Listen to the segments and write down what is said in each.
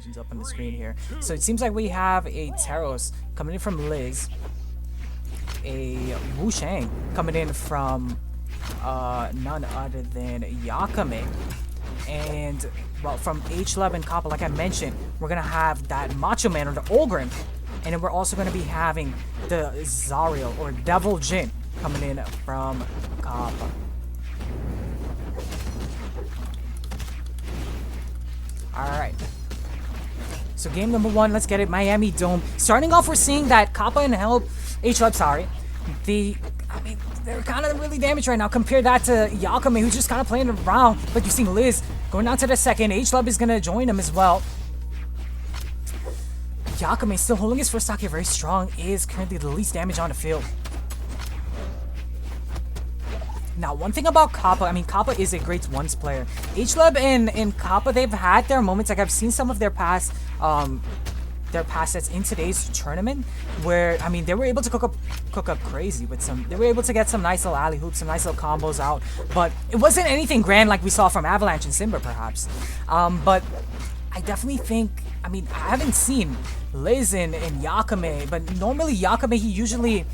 legends up on the screen here. So it seems like we have a Teros coming in from Lize, a Wu Shang coming in from none other than Yaqame, and well, from Hleb and Kappa, like I mentioned, we're gonna have that Macho Man or the Ogren, and then we're also gonna be having the Zariel or Devil Jin coming in from Kappa. Alright. So game number 1, let's get it. Miami Dome. Starting off, we're seeing that Kappa and Hleb, sorry. They're kind of really damaged right now. Compare that to Yaqame, who's just kind of playing around. But you're seeing Lize going down to the second. Hleb is going to join him as well. Yaqame still holding his first stock here very strong. Is currently the least damage on the field. Now, one thing about Kappa, Kappa is a great ones player. Hleb and Kappa, they've had their moments. Like, I've seen some of their past sets in today's tournament where, they were able to cook up crazy with some. They were able to get some nice little alley hoops, some nice little combos out. But it wasn't anything grand like we saw from Avalanche and Simba, perhaps. But I definitely think, I haven't seen Lize and Yaqame, but normally Yaqame, he usually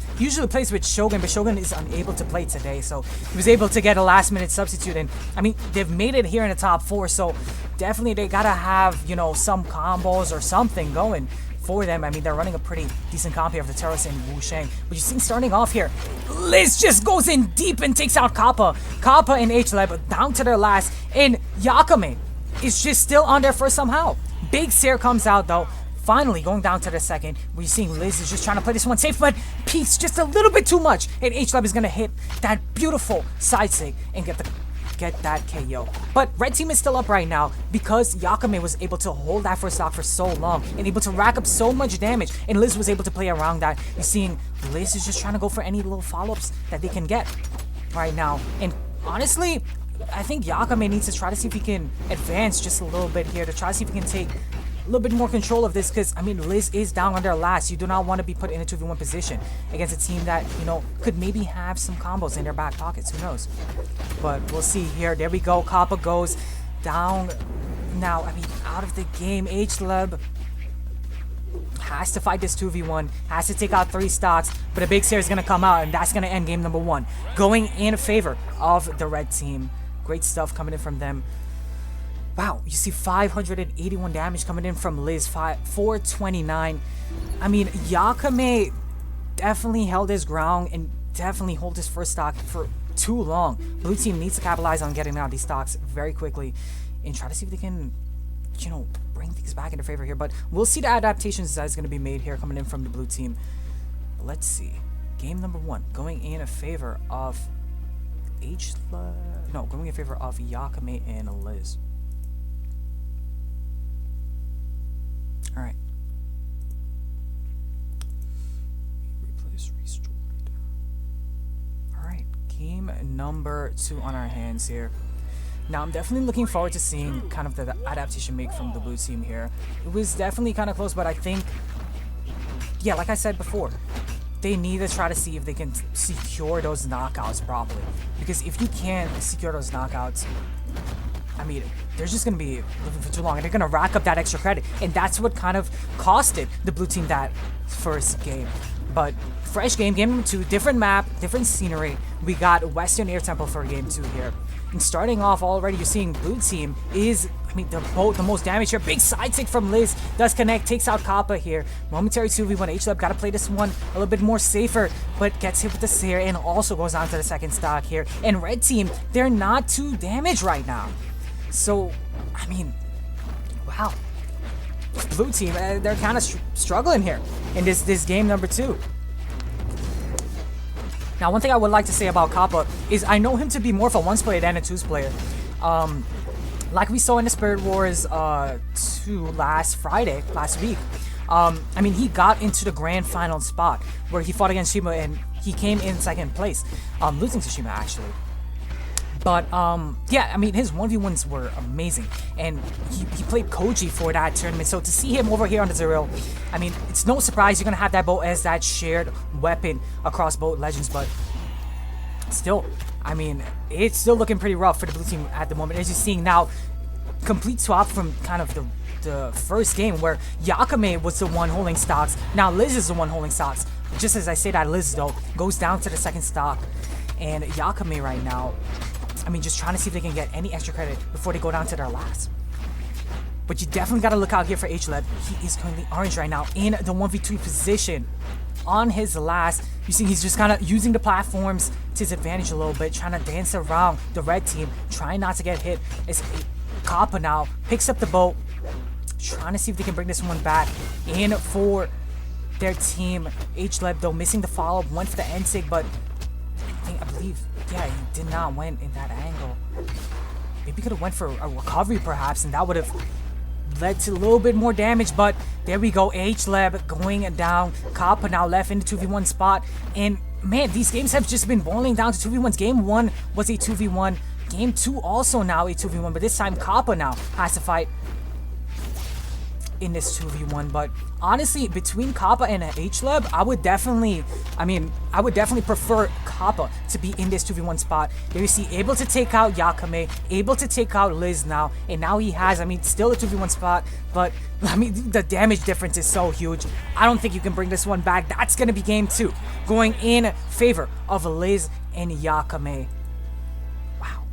plays with Shogun, but Shogun is unable to play today, so he was able to get a last-minute substitute, and they've made it here in the top 4, so definitely they gotta have, some combos or something going for them. They're running a pretty decent comp here of the Teros and Wu Shang, but you see starting off here, Lize just goes in deep and takes out Kappa and Hleb down to their last, and Yaqame is just still on there first somehow. Big Seer comes out though, finally going down to the second. We're seeing Lize is just trying to play this one safe, but peaks just a little bit too much, and Hleb is gonna hit that beautiful side sig and get that KO. But red team is still up right now because Yaqame was able to hold that first stock for so long and able to rack up so much damage, and Lize was able to play around that. You're seeing Lize is just trying to go for any little follow-ups that they can get right now, and honestly, I think Yaqame needs to try to see if he can advance just a little bit here to try to see if he can take a little bit more control of this, because Lize is down on their last. You do not want to be put in a 2v1 position against a team that, could maybe have some combos in their back pockets. Who knows? But we'll see here. There we go. Kappa goes down now. Out of the game. Hleb has to fight this 2v1, has to take out 3 stocks, but a big Seer is going to come out, and that's going to end game number 1, going in favor of the red team. Great stuff coming in from them. Wow, you see 581 damage coming in from Lize, 429. Yaqame definitely held his ground and definitely hold his first stock for too long. Blue team needs to capitalize on getting out these stocks very quickly and try to see if they can, bring things back into favor here. But we'll see the adaptations that is going to be made here coming in from the blue team. Let's see. Game number 1 going in favor of going in favor of Yaqame and Lize. Alright. Replace restored. Alright, game number 2 on our hands here. Now, I'm definitely looking forward to seeing kind of the adaptation make from the blue team here. It was definitely kind of close, but I think, yeah, like I said before, they need to try to see if they can secure those knockouts properly. Because if you can't secure those knockouts, they're just going to be living for too long, and they're going to rack up that extra credit. And that's what kind of costed the blue team that first game. But fresh game number 2, different map, different scenery. We got Western Air Temple for game 2 here. And starting off already, you're seeing blue team is, the most damage here. Big side tick from Lize, does connect, takes out Kappa here. Momentary 2v1, Hleb got to play this one a little bit more safer, but gets hit with the Seer and also goes on to the second stock here. And red team, they're not too damaged right now. So, wow. Blue team, they're kind of struggling here in this game number 2. Now, one thing I would like to say about Kappa is I know him to be more of a ones player than a twos player. Like we saw in the Spirit Wars 2 last week. He got into the grand final spot where he fought against Shima and he came in second place, losing to Shima actually. But, yeah, his 1v1s were amazing, and he played Koji for that tournament, so to see him over here on the Zero, it's no surprise you're gonna have that bow as that shared weapon across both legends, but still, it's still looking pretty rough for the blue team at the moment. As you're seeing now, complete swap from kind of the the first game where Yaqame was the one holding stocks. Now Lize is the one holding stocks. Just as I say that, Lize though goes down to the second stock, and Yaqame right now, I mean, just trying to see if they can get any extra credit before they go down to their last. But you definitely got to look out here for Hleb. He is currently orange right now in the 1v2 position on his last. You see he's just kind of using the platforms to his advantage a little bit, trying to dance around the red team, trying not to get hit. It's Kappa now picks up the boat, trying to see if they can bring this one back in for their team. Hleb though missing the follow-up, went for the end sig, but I believe, yeah, he did not went in that angle. Maybe could have went for a recovery perhaps, and that would have led to a little bit more damage, but there we go. Hleb going down. Kappa now left in the 2v1 spot, and man, these games have just been boiling down to 2v1s. Game 1 was a 2v1. Game 2 also now a 2v1, but this time Kappa now has to fight in this 2v1. But honestly, between Kappa and Hleb, I would definitely prefer Kappa to be in this 2v1 spot. There you see, able to take out Yaqame, able to take out Lize now, and now he has, I mean, still a 2v1 spot, but I mean, the damage difference is so huge. I don't think you can bring this one back. That's gonna be game 2, going in favor of Lize and Yaqame. Wow,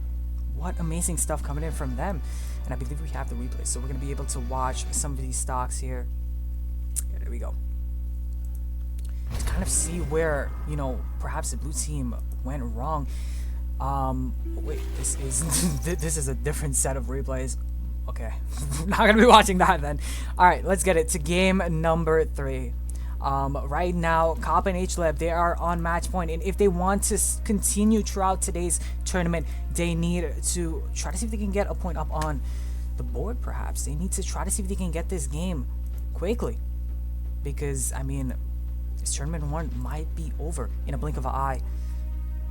what amazing stuff coming in from them. And I believe we have the replay, so we're going to be able to watch some of these stocks here. Yeah, there we go. To kind of see where, you know, perhaps the blue team went wrong. Wait, this is a different set of replays. Okay, not going to be watching that then. Alright, let's get it to game number 3. Right now, Kappa and Hleb, they are on match point, and if they want to continue throughout today's tournament, they need to try to see if they can get a point up on the board. Perhaps they need to try to see if they can get this game quickly, because I mean, this tournament 1 might be over in a blink of an eye.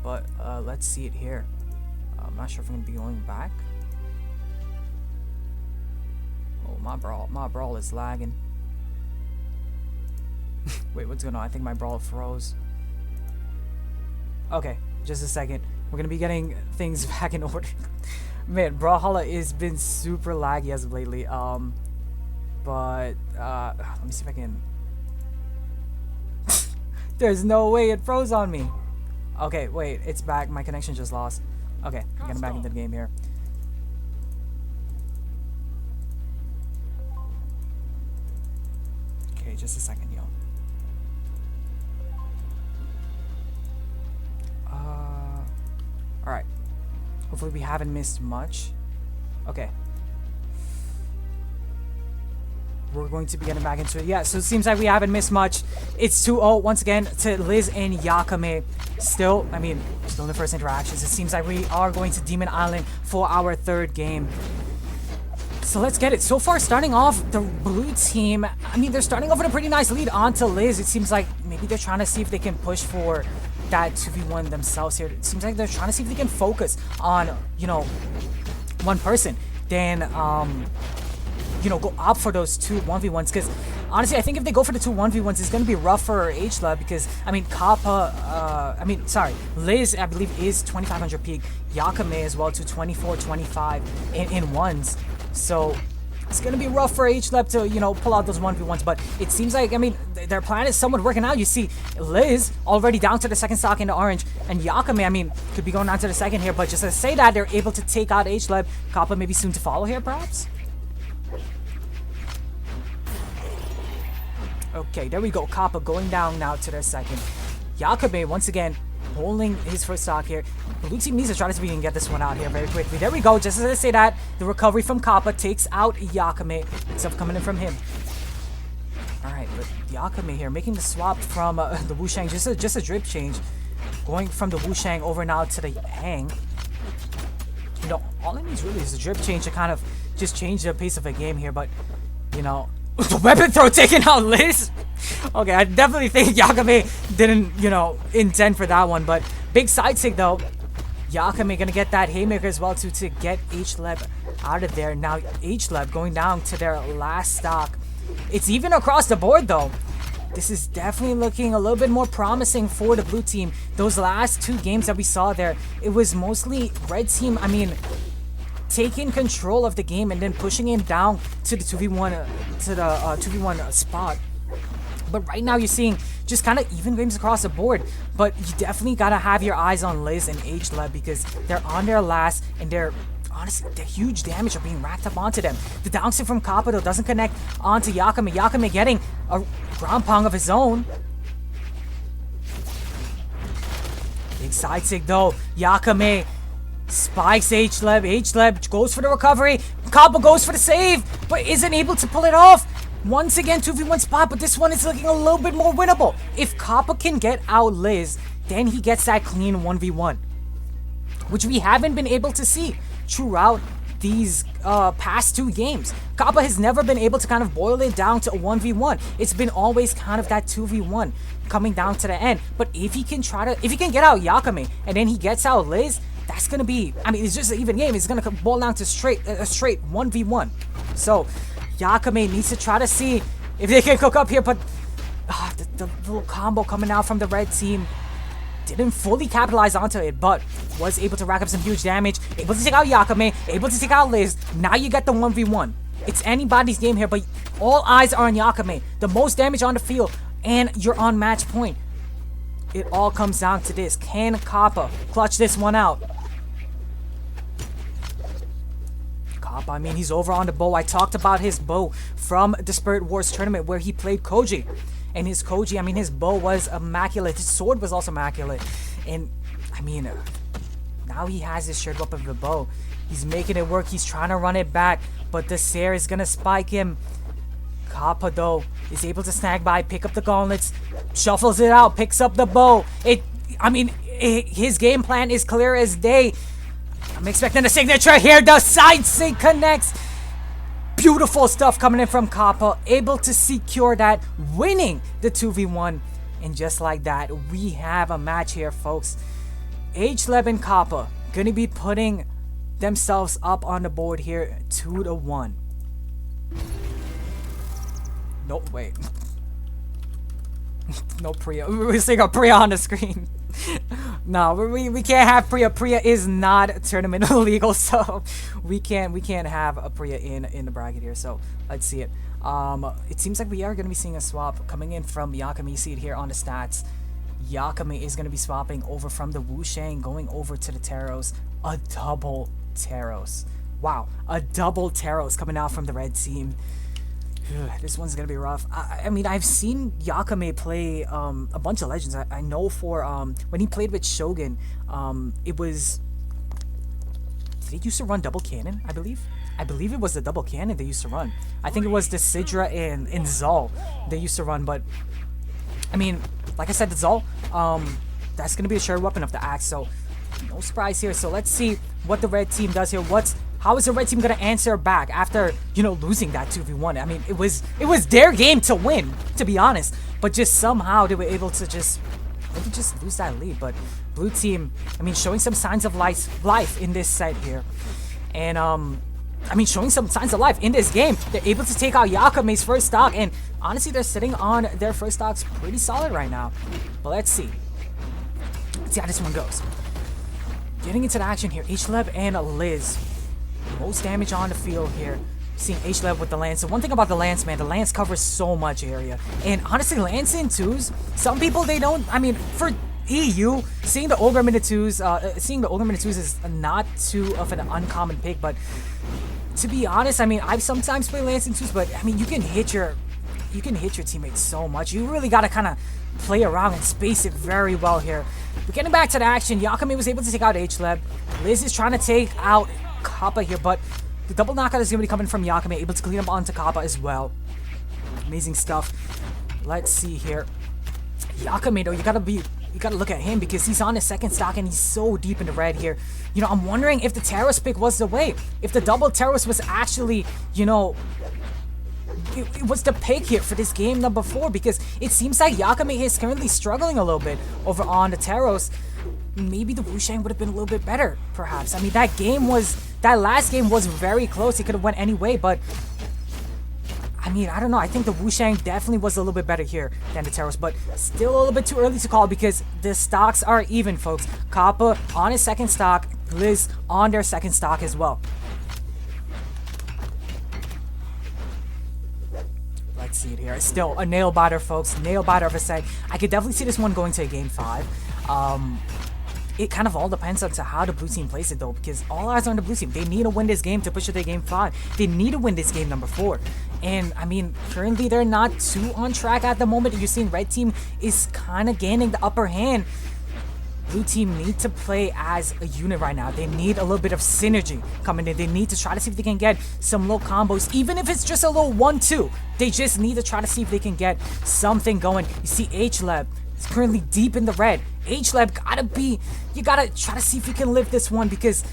But let's see it here. I'm not sure if I'm gonna be going back. Oh, my brawl is lagging. Wait, what's going on? I think my brawl froze. Okay, just a second. We're gonna be getting things back in order. Man, brawlhalla has been super laggy as of lately. But let me see if I can. There's no way it froze on me. Okay, wait, it's back. My connection just lost. Okay, I'm getting back into the game here. Okay, just a second, yo. Alright. Hopefully we haven't missed much. Okay. We're going to be getting back into it. Yeah, so it seems like we haven't missed much. It's 2-0 once again to Lize and Yaqame. Still, I mean, still in the first interactions. It seems like we are going to Demon Island for our 3rd game. So let's get it. So far, starting off, the blue team, I mean, they're starting off with a pretty nice lead onto Lize. It seems like maybe they're trying to see if they can push for that 2v1 themselves here. It seems like they're trying to see if they can focus on, you know, one person. Then, you know, go up for those 2 1v1s. Because, honestly, I think if they go for the 2 1v1s, it's going to be rough for Hleb. Because, I mean, Lize, I believe, is 2500 peak. Yaqame as well to 2425 in ones. So it's gonna be rough for Hleb to, you know, pull out those 1v1s, but it seems like, I mean, their plan is somewhat working out. You see Lize already down to the second stock in the orange, and Yaqame, I mean, could be going down to the second here, but just to say that, they're able to take out Hleb. Kappa maybe soon to follow here, perhaps? Okay, there we go. Kappa going down now to their second. Yaqame, once again, holding his first stock here. Blue team needs to try to see if we can get this one out here very quickly. There we go. Just as I say that, the recovery from Kappa takes out Yaqame. Stuff coming in from him. Alright, but Yaqame here making the swap from the Wushang. Just a drip change. Going from the Wushang over now to the Yang. You know, all it needs really is a drip change to kind of just change the pace of a game here. But, you know, the weapon throw taking out Lize. Okay, I definitely think Yaqame didn't, you know, intend for that one. But big side stick though. Yaqame gonna get that haymaker as well to get Hleb out of there. Now Hleb going down to their last stock. It's even across the board though. This is definitely looking a little bit more promising for the blue team. Those last 2 games that we saw there, it was mostly red team. I mean, taking control of the game and then pushing him down to the 2v1 2v1 spot. But right now you're seeing just kind of even games across the board. But you definitely gotta have your eyes on Lize and Hleb because they're on their last and they're honestly, the huge damage are being racked up onto them. The down stick from Kappa though doesn't connect onto Yaqame. Yaqame getting a ground pound of his own. Big side stick though. Yaqame spikes Hleb. Hleb goes for the recovery. Kappa goes for the save, but isn't able to pull it off. Once again, 2v1 spot, but this one is looking a little bit more winnable. If Kappa can get out Lize, then he gets that clean 1v1, which we haven't been able to see throughout these past 2 games. Kappa has never been able to kind of boil it down to a 1v1. It's been always kind of that 2v1 coming down to the end. But if he can get out Yaqame and then he gets out Lize, that's gonna be, I mean, it's just an even game. It's gonna boil down to a straight 1v1. So Yaqame needs to try to see if they can cook up here, but the little combo coming out from the red team didn't fully capitalize onto it, but was able to rack up some huge damage, able to take out Yaqame, able to take out Lize. Now you get the 1v1. It's anybody's game here, but all eyes are on Yaqame. The most damage on the field, and you're on match point. It all comes down to this. Can Kappa clutch this one out? Kappa, I mean, he's over on the bow. I talked about his bow from the Spirit Wars tournament where he played Koji. And his Koji, I mean, his bow was immaculate. His sword was also immaculate. And, I mean, now he has his shared weapon of the bow. He's making it work. He's trying to run it back. But the Seer is going to spike him. Kappa, though, is able to snag by, pick up the gauntlets, shuffles it out, picks up the bow. His game plan is clear as day. I'm expecting a signature here. The side sync connects. Beautiful stuff coming in from Kappa, able to secure that, winning the 2v1. And just like that, we have a match here, folks. Hleb and Kappa gonna be putting themselves up on the board here, 2-1. No, wait. No Priya. We're seeing a Priya on the screen. No, we can't have Priya. Priya is not tournament illegal, so we can't have a Priya in the bracket here. So let's see it. It seems like we are gonna be seeing a swap coming in from Yaqame. You see it here on the stats. Yaqame is gonna be swapping over from the Wushang, going over to the Taros. A double Taros. Wow, a double Taros coming out from the red team. This one's gonna be rough. I mean, I've seen Yaqame play a bunch of legends. I know for when he played with Shogun, it was, did he used to run double cannon? I believe it was the double cannon they used to run. I think it was the Sidra and Zal they used to run. But I mean, like I said, the Zal, that's gonna be a shared weapon of the axe. So no surprise here. So let's see what the red team does here. How is the red team gonna answer back after, you know, losing that 2v1? I mean, it was their game to win, to be honest. But just somehow they were able to maybe just lose that lead. But blue team, I mean, showing some signs of life in this set here. And I mean, showing some signs of life in this game. They're able to take out Yaqame's first stock, and honestly, they're sitting on their first stocks pretty solid right now. But let's see. Let's see how this one goes. Getting into the action here, Hleb and Lize. Most damage on the field here. Seeing Hleb with the lance. The one thing about the lance, man, the lance covers so much area. And honestly, lance in twos, some people, they don't, I mean, for EU, seeing the Ogre minute twos is not too of an uncommon pick. But to be honest, I mean, I've sometimes played lance in twos, but I mean, you can hit your teammates so much. You really gotta kind of play around and space it very well here. But getting back to the action, Yaqame was able to take out Hleb. Lize is trying to take out Kappa here, but the double knockout is going to be coming from Yaqame, able to clean up onto Kappa as well. Amazing stuff. Let's see here. Yaqame, though, you gotta look at him because he's on his second stock and he's so deep in the red here. You know, I'm wondering if the Taros pick was the way. If the double Taros was actually, you know, it was the pick here for this game number 4, because it seems like Yaqame is currently struggling a little bit over on the Taros. Maybe the Wushang would have been a little bit better, perhaps. I mean, that last game was very close. It could have went any way, but I mean, I don't know. I think the Wushang definitely was a little bit better here than the Taros, but still a little bit too early to call because the stocks are even, folks. Kappa on his second stock, Lize on their second stock as well. see it here. Still a nail biter, folks. Nail biter of a set. I could definitely see this one going to a game 5. It kind of all depends on to how the blue team plays it, though, because all eyes are on the blue team. They need to win this game to push it to game 5. They need to win this game number 4. And, I mean, currently they're not too on track at the moment. You're seeing red team is kind of gaining the upper hand. Blue team need to play as a unit right now. They need a little bit of synergy coming in. They need to try to see if they can get some little combos, even if it's just a little 1-2. They just need to try to see if they can get something going. You see Hleb is currently deep in the red. Hleb you gotta try to see if you can lift this one, because,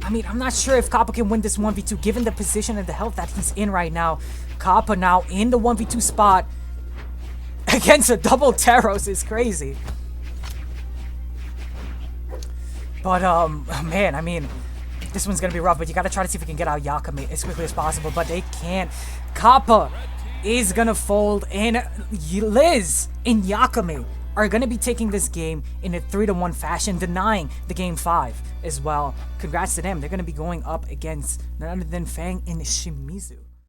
I mean, I'm not sure if Kappa can win this 1v2 given the position and the health that he's in right now. Kappa now in the 1v2 spot against a double Teros is crazy. But, man, I mean, this one's gonna be rough, but you gotta try to see if we can get out Yaqame as quickly as possible, but they can't. Kappa is gonna fold, and Lize and Yaqame are gonna be taking this game in a 3-1 fashion, denying the game 5 as well. Congrats to them. They're gonna be going up against none other than Fang and Shimizu.